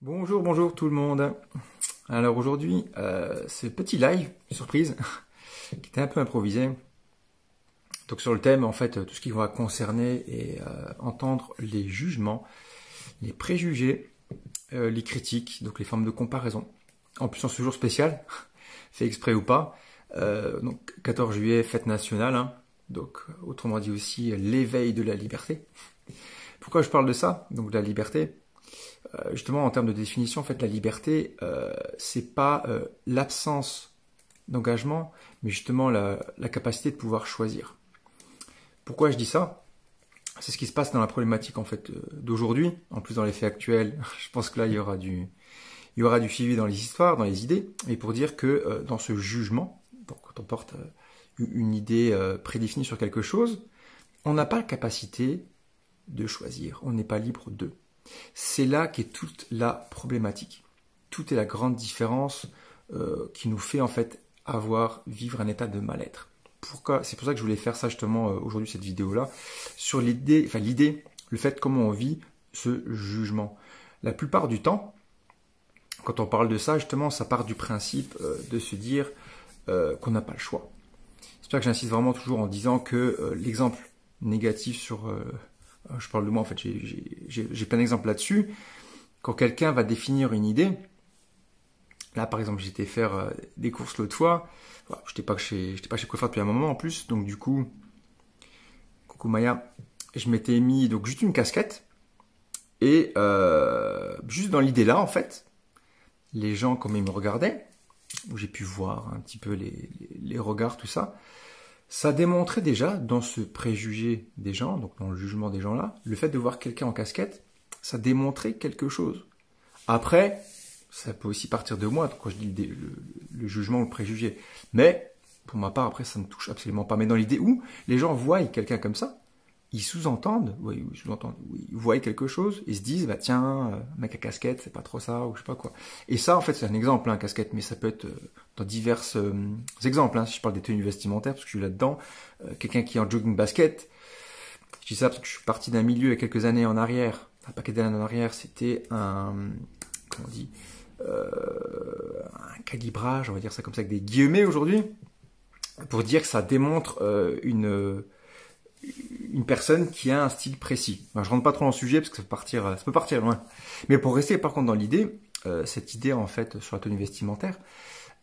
Bonjour, bonjour tout le monde. Alors aujourd'hui, c'est petit live, surprise, qui était un peu improvisé. Donc sur le thème, en fait, tout ce qui va concerner et entendre les jugements, les préjugés, les critiques, donc les formes de comparaison. En plus, en ce jour spécial, fait exprès ou pas, donc 14 juillet, fête nationale, hein, donc autrement dit aussi l'éveil de la liberté. Pourquoi je parle de ça, donc de la liberté? Justement, en termes de définition, en fait, la liberté, c'est pas l'absence d'engagement, mais justement la capacité de pouvoir choisir. Pourquoi je dis ça? C'est ce qui se passe dans la problématique en fait d'aujourd'hui. En plus, dans les faits actuels, je pense que là, il y aura du suivi dans les histoires, dans les idées, et pour dire que dans ce jugement, donc quand on porte une idée prédéfinie sur quelque chose, on n'a pas la capacité de choisir. On n'est pas libre d'eux. C'est là qu'est toute la problématique. Tout est la grande différence qui nous fait en fait vivre un état de mal-être. Pourquoi? C'est pour ça que je voulais faire ça justement aujourd'hui, cette vidéo-là, sur l'idée, le fait comment on vit ce jugement. La plupart du temps, quand on parle de ça, justement, ça part du principe de se dire qu'on n'a pas le choix. C'est pour ça que j'insiste vraiment toujours en disant que l'exemple négatif sur je parle de moi en fait, j'ai plein d'exemples là-dessus. Quand quelqu'un va définir une idée, là par exemple j'étais faire des courses l'autre fois, voilà, j'étais pas chez Coiffeur depuis un moment en plus, donc du coup, coucou Maya, je m'étais mis donc juste une casquette, et juste dans l'idée là en fait, les gens comme ils me regardaient, où j'ai pu voir un petit peu les regards, tout ça, ça démontrait déjà, dans ce préjugé des gens, donc dans le jugement des gens-là, le fait de voir quelqu'un en casquette, ça démontrait quelque chose. Après, ça peut aussi partir de moi, quand je dis le jugement ou le préjugé. Mais, pour ma part, après, ça ne touche absolument pas. Mais dans l'idée où les gens voient quelqu'un comme ça, ils sous-entendent, ils voient quelque chose, ils se disent, bah tiens, mec à casquette, c'est pas trop ça, ou je sais pas quoi. Et ça, en fait, c'est un exemple, hein, casquette, mais ça peut être dans divers exemples, hein, si je parle des tenues vestimentaires, parce que je suis là-dedans, quelqu'un qui est en jogging basket, je dis ça parce que je suis parti d'un milieu il y a quelques années en arrière, un paquet d'années en arrière, c'était comment on dit, un calibrage, on va dire ça comme ça, avec des guillemets aujourd'hui, pour dire que ça démontre une personne qui a un style précis. Alors, je rentre pas trop dans le sujet parce que ça peut partir loin. Mais pour rester par contre dans l'idée, cette idée en fait sur la tenue vestimentaire,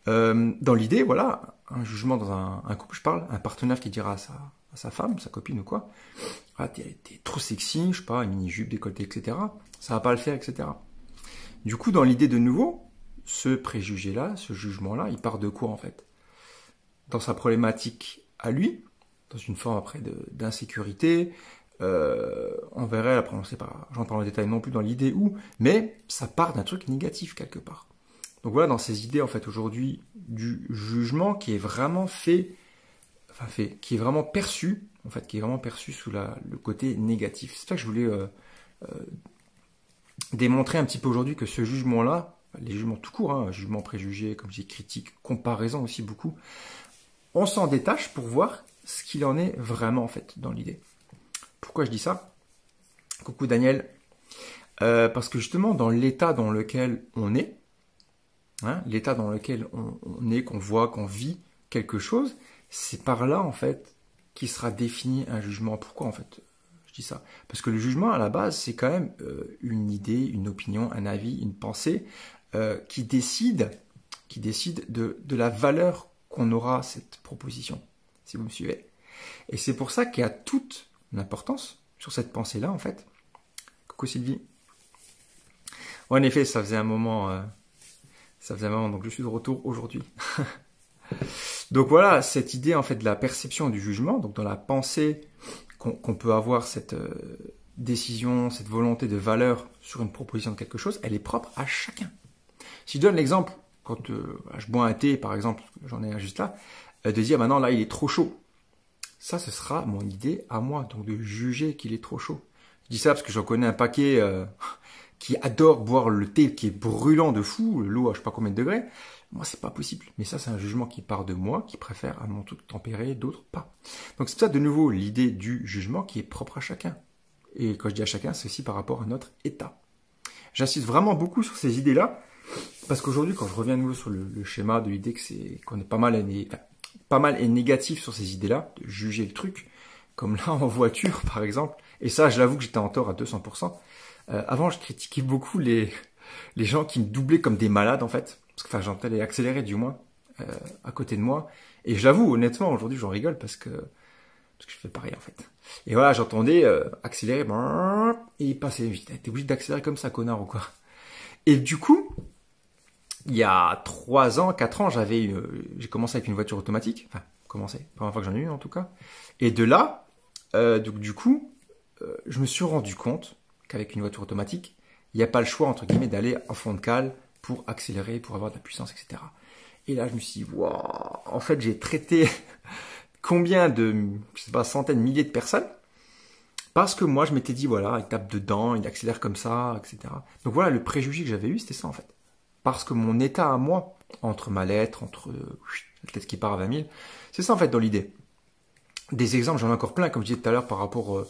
dans l'idée, voilà, un jugement dans un couple, je parle, un partenaire qui dira à sa femme, sa copine ou quoi, ah, t'es trop sexy, je sais pas, une mini-jupe, décolleté, etc. Ça va pas le faire, etc. Du coup, dans l'idée de nouveau, ce préjugé-là, ce jugement-là, il part de quoi en fait? Dans sa problématique à lui, dans une forme après d'insécurité, on verrait, après on sait pas, j'en parle en détail non plus dans l'idée où, mais ça part d'un truc négatif quelque part. Donc voilà, dans ces idées en fait aujourd'hui du jugement qui est vraiment qui est vraiment perçu, en fait, qui est vraiment perçu sous le côté négatif. C'est ça que je voulais démontrer un petit peu aujourd'hui, que ce jugement-là, les jugements tout court, hein, jugement préjugé, comme je dis, critique, comparaison aussi beaucoup, on s'en détache pour voir ce qu'il en est vraiment en fait dans l'idée. Pourquoi je dis ça? Coucou Daniel. Parce que justement dans l'état dans lequel on est, hein, l'état dans lequel on est, qu'on voit, qu'on vit quelque chose, c'est par là en fait qui sera défini un jugement. Pourquoi en fait je dis ça? Parce que le jugement à la base c'est quand même une idée, une opinion, un avis, une pensée qui décide de la valeur qu'on aura à cette proposition, si vous me suivez. Et c'est pour ça qu'il y a toute l'importance sur cette pensée-là, en fait. Coucou Sylvie. En effet, ça faisait un moment, donc je suis de retour aujourd'hui. Donc voilà, cette idée, en fait, de la perception du jugement, donc dans la pensée qu'on peut avoir cette décision, cette volonté de valeur sur une proposition de quelque chose, elle est propre à chacun. Si je donne l'exemple, quand je bois un thé, par exemple, j'en ai un juste là, de dire, maintenant, là, il est trop chaud. Ça, ce sera mon idée à moi, donc de juger qu'il est trop chaud. Je dis ça parce que j'en connais un paquet qui adore boire le thé qui est brûlant de fou, l'eau à je sais pas combien de degrés. Moi, c'est pas possible. Mais ça, c'est un jugement qui part de moi, qui préfère à mon truc tempéré, d'autres pas. Donc c'est ça, de nouveau, l'idée du jugement qui est propre à chacun. Et quand je dis à chacun, c'est aussi par rapport à notre état. j'insiste vraiment beaucoup sur ces idées-là, parce qu'aujourd'hui, quand je reviens à nouveau sur le schéma de l'idée qu'on est pas mal et négatif sur ces idées-là, de juger le truc, comme là en voiture par exemple, et ça je l'avoue que j'étais en tort à 200%. Avant je critiquais beaucoup les gens qui me doublaient comme des malades en fait, parce que enfin j'entendais accélérer du moins à côté de moi, et je l'avoue honnêtement aujourd'hui j'en rigole parce que je fais pareil en fait. Et voilà, j'entendais accélérer, et il passait vite. T'es obligé d'accélérer comme ça, connard ou quoi. Et du coup, il y a 3 ans, 4 ans, j'ai commencé avec une voiture automatique. Enfin, première fois que j'en ai eu en tout cas. Et de là, du coup, je me suis rendu compte qu'avec une voiture automatique, il n'y a pas le choix, entre guillemets, d'aller à fond de cale pour accélérer, pour avoir de la puissance, etc. Et là, je me suis dit, waouh, en fait, j'ai traité combien de, je sais pas, centaines, milliers de personnes, parce que moi, je m'étais dit, voilà, il tape dedans, il accélère comme ça, etc. Donc voilà, le préjugé que j'avais eu, c'était ça, en fait. Parce que mon état à moi, entre ma lettre, entre la tête qui part à 20 000, c'est ça, en fait, dans l'idée. Des exemples, j'en ai encore plein, comme je disais tout à l'heure, par rapport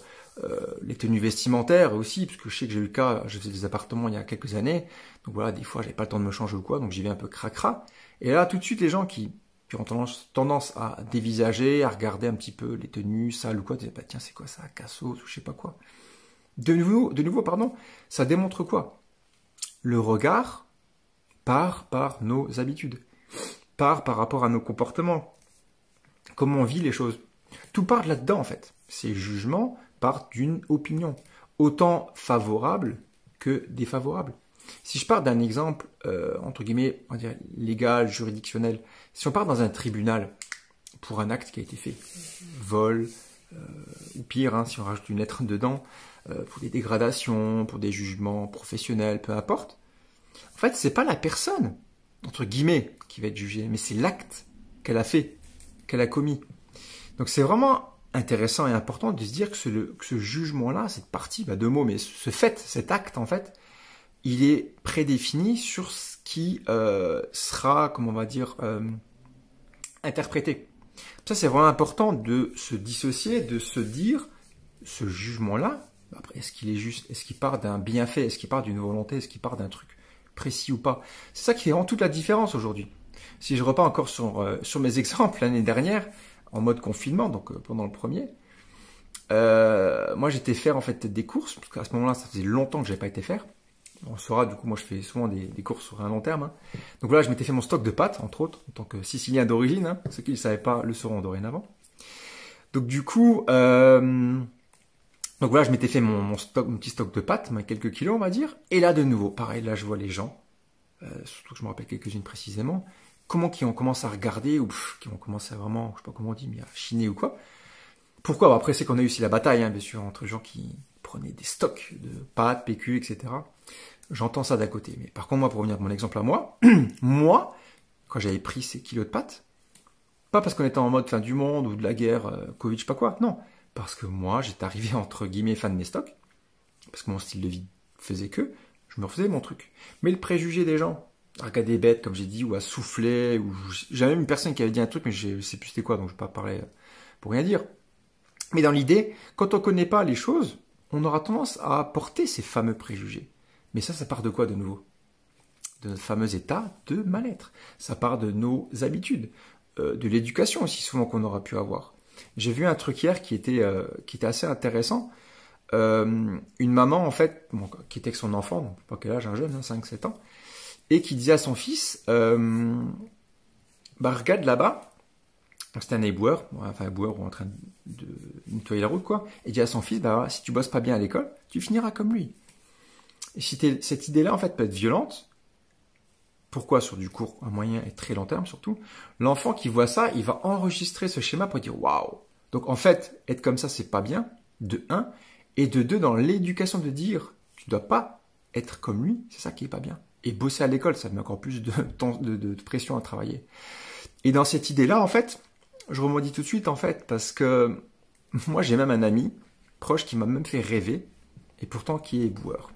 les tenues vestimentaires aussi, parce que je sais que j'ai eu le cas, je faisais des appartements il y a quelques années, donc voilà, des fois, j'avais pas le temps de me changer ou quoi, donc j'y vais un peu cracra. Et là, tout de suite, les gens qui ont tendance à dévisager, à regarder un petit peu les tenues sales ou quoi, bah, tiens, c'est quoi ça, cassos ou je sais pas quoi. De nouveau, pardon, ça démontre quoi? Le regard part par nos habitudes, part par rapport à nos comportements, comment on vit les choses. Tout part là-dedans en fait. Ces jugements partent d'une opinion, autant favorable que défavorable. Si je pars d'un exemple, entre guillemets, on va dire légal, juridictionnel, si on part dans un tribunal pour un acte qui a été fait, vol, ou pire, hein, si on rajoute une lettre dedans, pour des dégradations, pour des jugements professionnels, peu importe, en fait, c'est pas la personne, entre guillemets, qui va être jugée, mais c'est l'acte qu'elle a fait, qu'elle a commis. Donc c'est vraiment intéressant et important de se dire que ce jugement-là, cette partie, deux mots, mais ce fait, cet acte, en fait, il est prédéfini sur ce qui sera, comment on va dire, interprété. Ça, c'est vraiment important de se dissocier, de se dire, ce jugement-là, après, est-ce qu'il est juste, est-ce qu'il part d'un bienfait, est-ce qu'il part d'une volonté, est-ce qu'il part d'un truc précis ou pas. C'est ça qui fait vraiment toute la différence aujourd'hui. Si je repars encore sur mes exemples l'année dernière, en mode confinement, donc pendant le premier, moi j'étais faire en fait des courses, parce qu'à ce moment-là, ça faisait longtemps que je n'avais pas été faire. On saura, du coup, moi je fais souvent des courses sur un long terme. Hein. Donc voilà, je m'étais fait mon stock de pâtes, entre autres, en tant que Sicilien d'origine. Hein. Ceux qui ne le savaient pas le sauront dorénavant. Donc du coup, donc voilà, je m'étais fait mon petit stock de pâtes, quelques kilos on va dire. Et là de nouveau, pareil, là je vois les gens, surtout que je me rappelle quelques-unes précisément, qui ont commencé à regarder, ou qui ont commencé à vraiment, je sais pas comment on dit, mais à chiner ou quoi. Pourquoi? Après c'est qu'on a eu aussi la bataille, hein, bien sûr, entre gens qui prenaient des stocks de pâtes, PQ, etc. J'entends ça d'à côté. Mais par contre, moi, pour revenir à mon exemple à moi, moi, quand j'avais pris ces kilos de pâtes, pas parce qu'on était en mode fin du monde ou de la guerre, Covid, je sais pas quoi, non. Parce que moi, j'étais arrivé entre guillemets fan de mes stocks, parce que mon style de vie faisait que, je me refaisais mon truc. Mais le préjugé des gens, à regarder des bêtes, comme j'ai dit, ou à souffler, ou j'avais même une personne qui avait dit un truc, mais je sais plus c'était quoi, donc je vais pas parler pour rien dire. Mais dans l'idée, quand on connaît pas les choses, on aura tendance à porter ces fameux préjugés. Mais ça part de quoi de nouveau? De notre fameux état de mal-être. Ça part de nos habitudes, de l'éducation aussi souvent qu'on aura pu avoir. J'ai vu un truc hier qui était assez intéressant. Une maman en fait, bon, qui était avec son enfant, donc pas quel âge, un jeune, hein, 5-7 ans, et qui disait à son fils, regarde là-bas, c'était un éboueur, enfin un éboueur en train de nettoyer la route quoi, et dit à son fils, si tu bosses pas bien à l'école, tu finiras comme lui. Et cette idée-là en fait peut être violente. Pourquoi? Sur du court, un moyen et très long terme surtout. L'enfant qui voit ça, il va enregistrer ce schéma pour dire waouh. Donc en fait, être comme ça, c'est pas bien, de 1, et de 2, dans l'éducation de dire tu dois pas être comme lui, c'est ça qui est pas bien. Et bosser à l'école, ça met encore plus de pression à travailler. Et dans cette idée-là, en fait, je rebondis tout de suite en fait, parce que moi j'ai même un ami proche qui m'a même fait rêver, et pourtant qui est éboueur.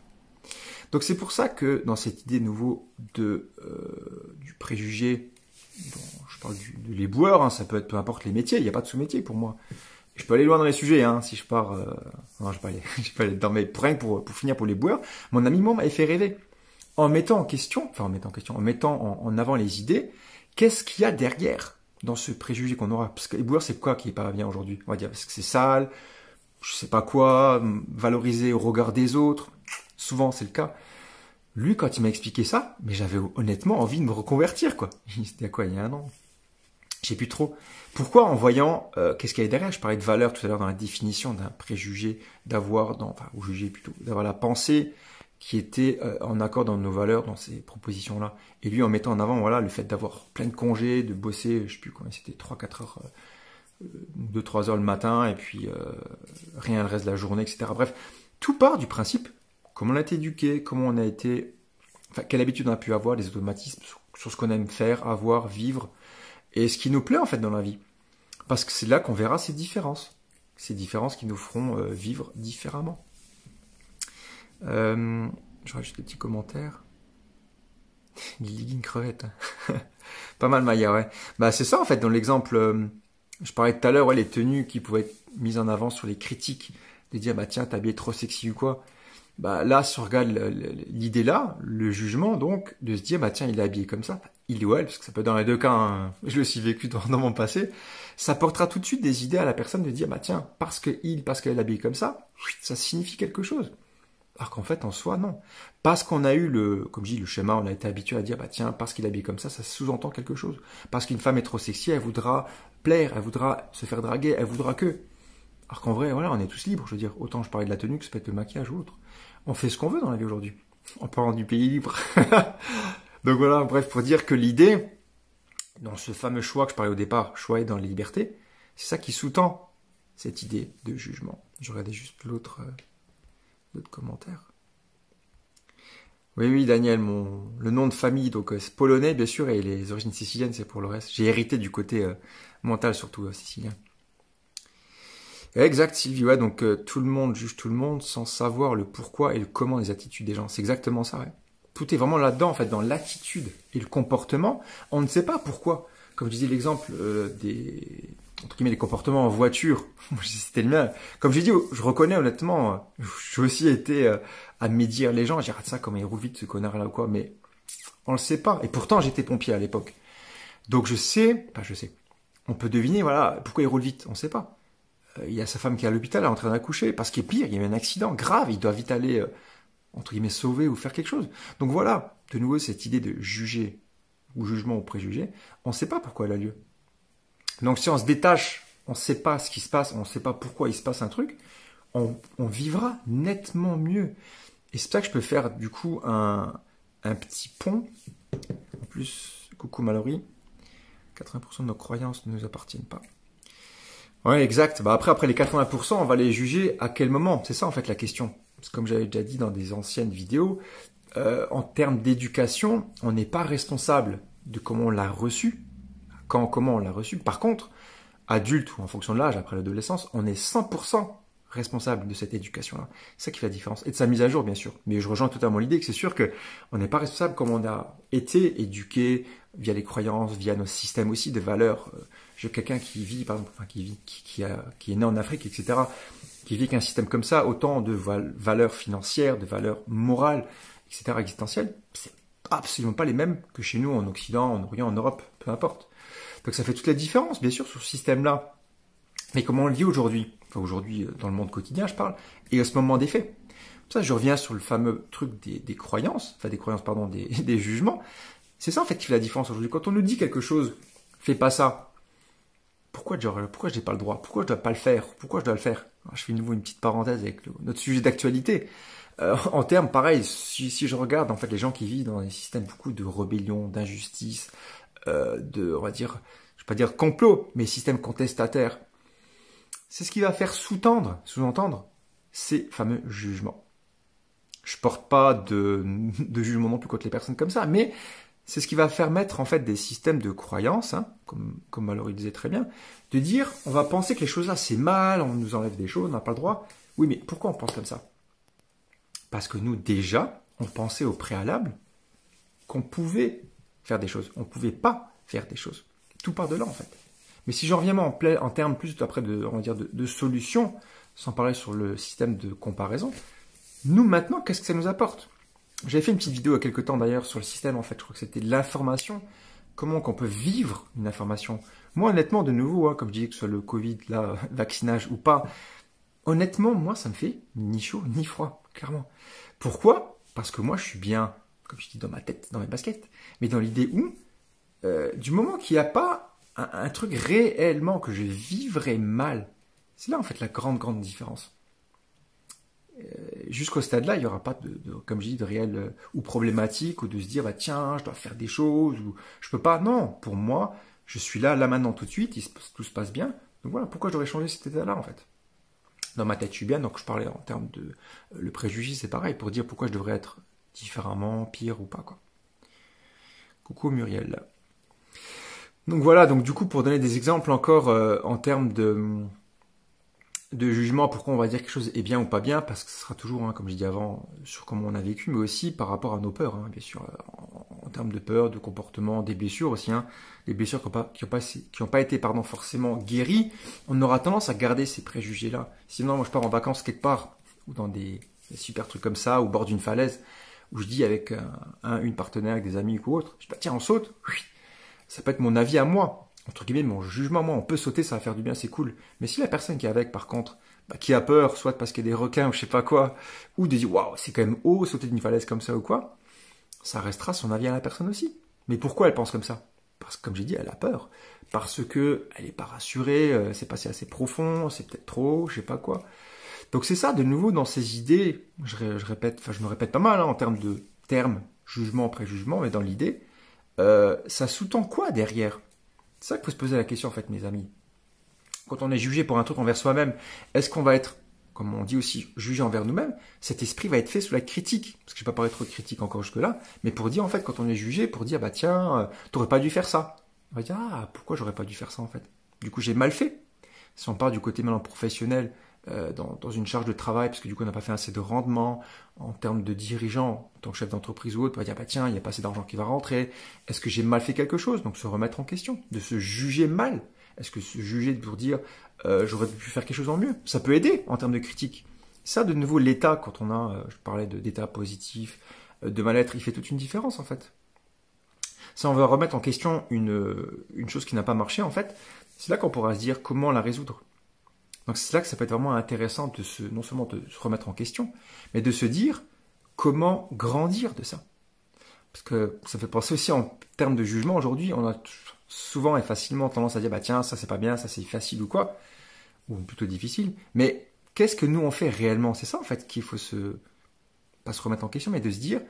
Donc c'est pour ça que dans cette idée nouveau du préjugé, bon, je parle de l'éboueur, hein, ça peut être peu importe les métiers, il n'y a pas de sous-métier pour moi. Je peux aller loin dans les sujets, hein, si je pars... non, je vais pas aller dedans, mais pour finir pour l'éboueur, mon ami moi m'avait fait rêver. en mettant en avant les idées, qu'est-ce qu'il y a derrière dans ce préjugé qu'on aura? Parce que éboueur, c'est quoi qui est pas bien aujourd'hui? On va dire parce que c'est sale, je sais pas quoi, valoriser au regard des autres. Souvent, c'est le cas. Lui, quand il m'a expliqué ça, mais j'avais honnêtement envie de me reconvertir, quoi. C'était à quoi, il y a un an? Je sais plus trop. Pourquoi en voyant qu'est-ce qu'il y a derrière? Je parlais de valeur tout à l'heure dans la définition d'un préjugé, ou juger plutôt, d'avoir la pensée qui était en accord dans nos valeurs, dans ces propositions-là. Et lui, en mettant en avant, voilà, le fait d'avoir plein de congés, de bosser, je sais plus combien c'était, 3-4 heures, 2-3 heures le matin, et puis rien le reste de la journée, etc. Bref, tout part du principe, comment on a été éduqué, comment on a été, enfin, quelle habitude on a pu avoir, les automatismes, sur ce qu'on aime faire, avoir, vivre, et ce qui nous plaît en fait dans la vie. Parce que c'est là qu'on verra ces différences qui nous feront vivre différemment. Je rajoute des petits commentaires. Lily une crevette. Pas mal Maya, ouais. Bah c'est ça en fait dans l'exemple. Je parlais tout à l'heure, ouais, les tenues qui pouvaient être mises en avant sur les critiques, de dire bah tiens t'es habillé trop sexy ou quoi. Bah là si on regarde l'idée là, le jugement donc de se dire bah tiens il est habillé comme ça, il ou elle, parce que ça peut être dans les deux cas, hein, je l'ai aussi vécu dans mon passé, ça portera tout de suite des idées à la personne de dire bah tiens parce qu'elle est habillée comme ça signifie quelque chose. Alors qu'en fait, en soi, non. Parce qu'on a eu comme je dis, le schéma, on a été habitué à dire, bah tiens, parce qu'il est habillé comme ça sous-entend quelque chose. Parce qu'une femme est trop sexy, elle voudra plaire, elle voudra se faire draguer, elle voudra que. Alors qu'en vrai, voilà, on est tous libres, je veux dire. Autant je parlais de la tenue que ça peut être le maquillage ou autre. On fait ce qu'on veut dans la vie aujourd'hui. En parlant du pays libre. Donc voilà, bref, pour dire que l'idée, dans ce fameux choix que je parlais au départ, choix et dans les libertés, c'est ça qui sous-tend cette idée de jugement. Je regardais juste d'autres commentaires. Oui, Daniel, le nom de famille, donc c'est polonais, bien sûr, et les origines siciliennes, c'est pour le reste. J'ai hérité du côté mental, surtout sicilien. Exact, Sylvie, ouais, donc tout le monde juge tout le monde sans savoir le pourquoi et le comment des attitudes des gens. C'est exactement ça, ouais. Tout est vraiment là-dedans, en fait, dans l'attitude et le comportement. On ne sait pas pourquoi. Comme je disais l'exemple entre guillemets, les comportements en voiture, c'était le mien. Comme j'ai dit, je reconnais honnêtement, j'ai aussi été à médire les gens, j'ai raté ça comme il roule vite ce connard-là ou quoi, mais on le sait pas. Et pourtant, j'étais pompier à l'époque. Donc je sais, on peut deviner, voilà, pourquoi il roule vite, on sait pas. Il y a sa femme qui est à l'hôpital, elle est en train d'accoucher, parce qu'il est pire, il y a eu un accident grave, il doit vite aller, entre guillemets, sauver ou faire quelque chose. Donc voilà, de nouveau, cette idée de juger, ou jugement ou préjugé, on ne sait pas pourquoi elle a lieu. Donc si on se détache, on ne sait pas ce qui se passe, on ne sait pas pourquoi il se passe un truc, on vivra nettement mieux. Et c'est pour ça que je peux faire du coup un petit pont. En plus, coucou Mallory, 80% de nos croyances ne nous appartiennent pas. Ouais, exact. Bah après les 80%, on va les juger à quel moment? C'est ça en fait la question. Parce que comme j'avais déjà dit dans des anciennes vidéos, en termes d'éducation, on n'est pas responsable de comment on l'a reçu. Comment on l'a reçu. Par contre, adulte ou en fonction de l'âge, après l'adolescence, on est 100% responsable de cette éducation-là. C'est ça qui fait la différence. Et de sa mise à jour, bien sûr. Mais je rejoins totalement l'idée que c'est sûr qu'on n'est pas responsable comme on a été éduqué via les croyances, via nos systèmes aussi de valeurs. J'ai quelqu'un qui vit, par exemple, qui est né en Afrique, etc., qui vit qu'un système comme ça, autant de valeurs financières, de valeurs morales, etc., existentielles, c'est absolument pas les mêmes que chez nous, en Occident, en Orient, en Europe, peu importe. Donc ça fait toute la différence, bien sûr, sur ce système-là. Mais comment on le vit aujourd'hui? Enfin, aujourd'hui, dans le monde quotidien, je parle, et à ce moment des faits. Pour ça, je reviens sur le fameux truc des croyances, des jugements. C'est ça, en fait, qui fait la différence aujourd'hui. Quand on nous dit quelque chose, fais pas ça. Pourquoi je n'ai pas le droit? Pourquoi je dois pas le faire? Pourquoi je dois le faire? Alors, je fais une petite parenthèse avec notre sujet d'actualité. En termes, pareil, si je regarde, en fait, les gens qui vivent dans des systèmes beaucoup de rébellion, d'injustice, on va dire, je vais pas dire complot, mais système contestataire. C'est ce qui va faire sous-entendre ces fameux jugements. Je porte pas de jugement non plus contre les personnes comme ça, mais c'est ce qui va faire mettre en fait des systèmes de croyances, hein, comme Mallory disait très bien, de dire on va penser que les choses là c'est mal, on nous enlève des choses, on n'a pas le droit. Oui, mais pourquoi on pense comme ça? Parce que nous déjà, on pensait au préalable qu'on pouvait faire des choses, on ne pouvait pas faire des choses. Tout part de là en fait. Mais si j'en reviens en termes plus après de solutions, sans parler sur le système de comparaison, nous maintenant, qu'est-ce que ça nous apporte? J'avais fait une petite vidéo il y a quelques temps d'ailleurs sur le système, en fait, je crois que c'était de l'information, comment qu'on peut vivre une information. Moi, honnêtement, de nouveau, hein, comme je disais, que ce soit le Covid, là, vaccinage ou pas, honnêtement, moi, ça me fait ni chaud ni froid, clairement. Pourquoi? Parce que moi, je suis bien, comme je dis, dans ma tête, dans mes baskets, mais dans l'idée où, du moment qu'il n'y a pas un truc réellement que je vivrais mal, c'est là, en fait, la grande différence. Jusqu'au stade-là, il n'y aura pas comme je dis, de réel ou problématique, ou de se dire, bah, tiens, je dois faire des choses, ou je peux pas. Non, pour moi, je suis là maintenant, tout de suite, tout se passe bien. Donc voilà, pourquoi j'aurais changé cet état-là, en fait? Dans ma tête, je suis bien, donc je parlais en termes de... le préjugé, c'est pareil, pour dire pourquoi je devrais être différemment, pire ou pas, quoi. Coucou Muriel. Donc voilà, donc du coup, pour donner des exemples encore en termes de jugement, pourquoi on va dire quelque chose est bien ou pas bien, parce que ce sera toujours, hein, comme je dis avant, sur comment on a vécu, mais aussi par rapport à nos peurs, hein, bien sûr, en termes de peur, de comportement, des blessures aussi, hein, des blessures qui ont pas été pardon, forcément guéries, on aura tendance à garder ces préjugés-là. Sinon, moi je pars en vacances quelque part, ou dans des super trucs comme ça, au bord d'une falaise, où je dis avec une partenaire, avec des amis ou autre, je dis, bah, tiens, on saute, ça peut être mon avis à moi, entre guillemets, mon jugement, moi, on peut sauter, ça va faire du bien, c'est cool. Mais si la personne qui est avec, par contre, bah, qui a peur, soit parce qu'il y a des requins ou je sais pas quoi, ou de dire, waouh, c'est quand même haut, sauter d'une falaise comme ça ou quoi, ça restera son avis à la personne aussi. Mais pourquoi elle pense comme ça? Parce que, comme j'ai dit, elle a peur. Parce que elle est pas rassurée, c'est passé assez profond, c'est peut-être trop, je sais pas quoi. Donc c'est ça, de nouveau, dans ces idées, je me répète pas mal, hein, en termes de termes, jugement, préjugement, mais dans l'idée, ça sous-tend quoi derrière? C'est ça qu'il faut se poser la question, en fait, mes amis. Quand on est jugé pour un truc envers soi-même, est-ce qu'on va être, comme on dit aussi, jugé envers nous-mêmes? Cet esprit va être fait sous la critique. Parce que je ne vais pas parler trop de critique encore jusque-là, mais pour dire, en fait, quand on est jugé, pour dire, bah tiens, t'aurais pas dû faire ça. On va dire, ah, pourquoi j'aurais pas dû faire ça, en fait? Du coup, j'ai mal fait. Si on part du côté maintenant professionnel, dans une charge de travail, parce que du coup, on n'a pas fait assez de rendement, en termes de dirigeant, en tant que chef d'entreprise ou autre, on va dire, bah tiens, il n'y a pas assez d'argent qui va rentrer. Est-ce que j'ai mal fait quelque chose? Donc, se remettre en question, de se juger mal. Est-ce que se juger pour dire, j'aurais pu faire quelque chose en mieux? Ça peut aider en termes de critique. Ça, de nouveau, l'état, quand on a, je parlais d'état positif, de mal-être, il fait toute une différence, en fait. Si on veut remettre en question une chose qui n'a pas marché, en fait, c'est là qu'on pourra se dire comment la résoudre. Donc c'est là que ça peut être vraiment intéressant de non seulement de se remettre en question, mais de se dire comment grandir de ça. Parce que ça fait penser aussi en termes de jugement. Aujourd'hui, on a souvent et facilement tendance à dire, bah tiens, ça c'est pas bien, ça c'est facile ou quoi, ou plutôt difficile. Mais qu'est-ce que nous on fait réellement? C'est ça en fait qu'il faut pas se remettre en question, mais de se dire,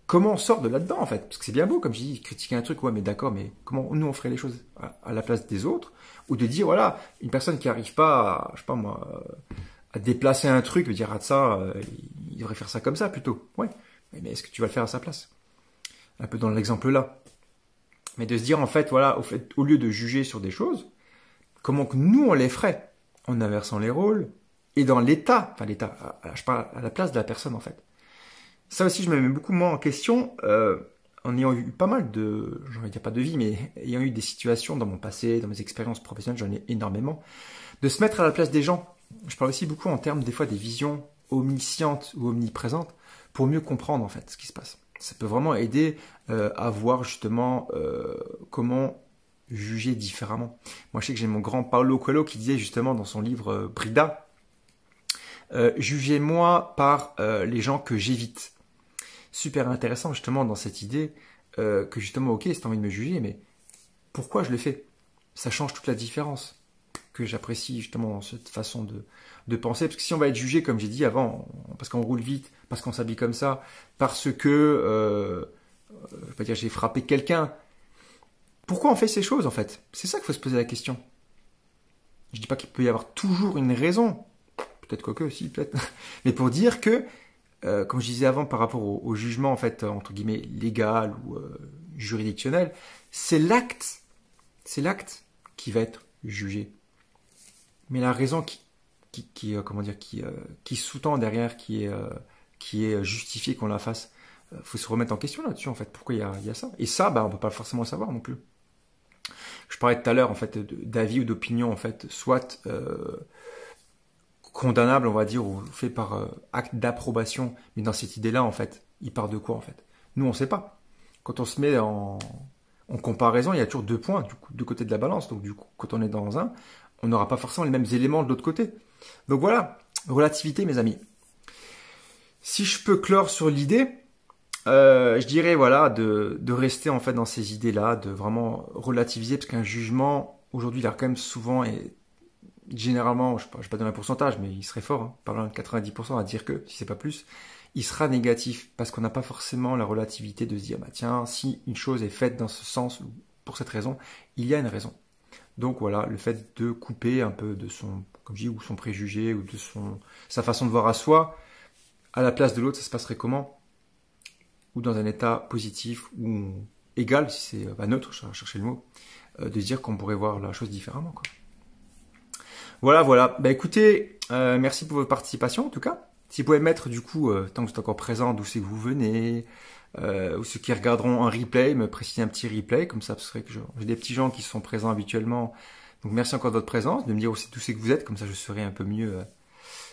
comment on sort de là-dedans en fait? Parce que c'est bien beau, comme je dis, critiquer un truc, ouais, mais d'accord, mais comment nous on ferait les choses à la place des autres? Ou de dire, voilà, une personne qui n'arrive pas à, je sais pas moi, à déplacer un truc, dire, ah ça, il devrait faire ça comme ça plutôt. Ouais, mais est-ce que tu vas le faire à sa place? Un peu dans l'exemple là. Mais de se dire, en fait, voilà, au lieu de juger sur des choses, comment que nous on les ferait? En inversant les rôles, et dans l'état, enfin l'état, je parle à la place de la personne en fait. Ça aussi, je me mets beaucoup moins en question, en ayant eu pas mal de, j'en vais dire pas de vie, mais ayant eu des situations dans mon passé, dans mes expériences professionnelles, j'en ai énormément, de se mettre à la place des gens. Je parle aussi beaucoup en termes des fois des visions omniscientes ou omniprésentes pour mieux comprendre en fait ce qui se passe. Ça peut vraiment aider à voir justement comment juger différemment. Moi, je sais que j'ai mon grand Paulo Coelho qui disait justement dans son livre Brida, jugez-moi par les gens que j'évite. Super intéressant justement dans cette idée que justement, ok, c'est envie de me juger, mais pourquoi je le fais? Ça change toute la différence que j'apprécie justement cette façon de penser. Parce que si on va être jugé, comme j'ai dit avant, parce qu'on roule vite, parce qu'on s'habille comme ça, parce que, je vais pas dire j'ai frappé quelqu'un, pourquoi on fait ces choses en fait? C'est ça qu'il faut se poser la question. Je dis pas qu'il peut y avoir toujours une raison, peut-être quoique aussi, peut-être, mais pour dire que comme je disais avant par rapport au jugement en fait entre guillemets légal ou juridictionnel, c'est l'acte qui va être jugé. Mais la raison comment dire qui sous-tend derrière, qui est justifiée qu'on la fasse, faut se remettre en question là-dessus en fait. Pourquoi il y a ça? Et ça, bah on peut pas forcément le savoir non plus. Je parlais tout à l'heure en fait d'avis ou d'opinion en fait, soit condamnable, on va dire, ou fait par acte d'approbation. Mais dans cette idée-là, en fait, il part de quoi, en fait? Nous, on ne sait pas. Quand on se met en comparaison, il y a toujours deux points, du coup, deux côtés de la balance. Donc, du coup, quand on est dans un, on n'aura pas forcément les mêmes éléments de l'autre côté. Donc voilà, relativité, mes amis. Si je peux clore sur l'idée, je dirais voilà de rester en fait dans ces idées-là, de vraiment relativiser, parce qu'un jugement aujourd'hui, il a quand même souvent et généralement, je ne vais pas donner un pourcentage, mais il serait fort, hein, parlant de 90% à dire que, si c'est pas plus, il sera négatif parce qu'on n'a pas forcément la relativité de se dire bah tiens, si une chose est faite dans ce sens ou pour cette raison, il y a une raison. Donc voilà, le fait de couper un peu de son, comme je dis, ou son préjugé ou de sa façon de voir à soi, à la place de l'autre, ça se passerait comment? Ou dans un état positif ou égal, si c'est neutre, je cherchais le mot, de dire qu'on pourrait voir la chose différemment, quoi. Voilà. Bah écoutez, merci pour votre participation en tout cas. Si vous pouvez mettre du coup, tant que vous êtes encore présent, d'où c'est que vous venez, ou ceux qui regarderont un replay, me préciser un petit replay, comme ça, ce serait que j'ai des petits gens qui sont présents habituellement. Donc merci encore de votre présence, de me dire aussi d'où c'est que vous êtes, comme ça je serai un peu mieux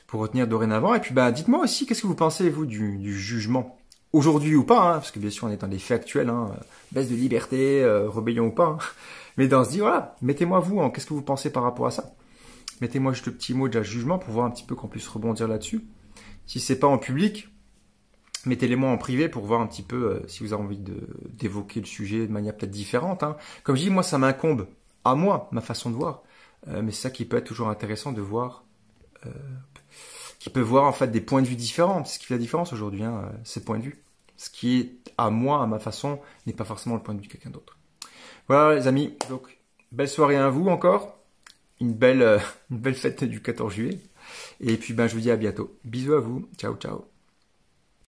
pour retenir dorénavant. Et puis bah dites-moi aussi, qu'est-ce que vous pensez, vous, du jugement? Aujourd'hui ou pas, hein, parce que bien sûr on est dans les faits actuels, hein, baisse de liberté, rébellion ou pas. Hein. Mais dans ce dit, voilà, mettez-moi vous, qu'est-ce que vous pensez par rapport à ça? Mettez-moi juste le petit mot de jugement pour voir un petit peu qu'on puisse rebondir là-dessus. Si c'est pas en public, mettez-les-moi en privé pour voir un petit peu si vous avez envie d'évoquer le sujet de manière peut-être différente. Hein. Comme je dis, moi ça m'incombe à moi, ma façon de voir. Mais c'est ça qui peut être toujours intéressant de voir, qui peut voir en fait des points de vue différents. C'est ce qui fait la différence aujourd'hui, hein, ces points de vue. Ce qui est à moi, à ma façon, n'est pas forcément le point de vue de quelqu'un d'autre. Voilà les amis, donc belle soirée à vous encore. Une belle fête du 14 juillet. Et puis, ben, je vous dis à bientôt. Bisous à vous. Ciao, ciao.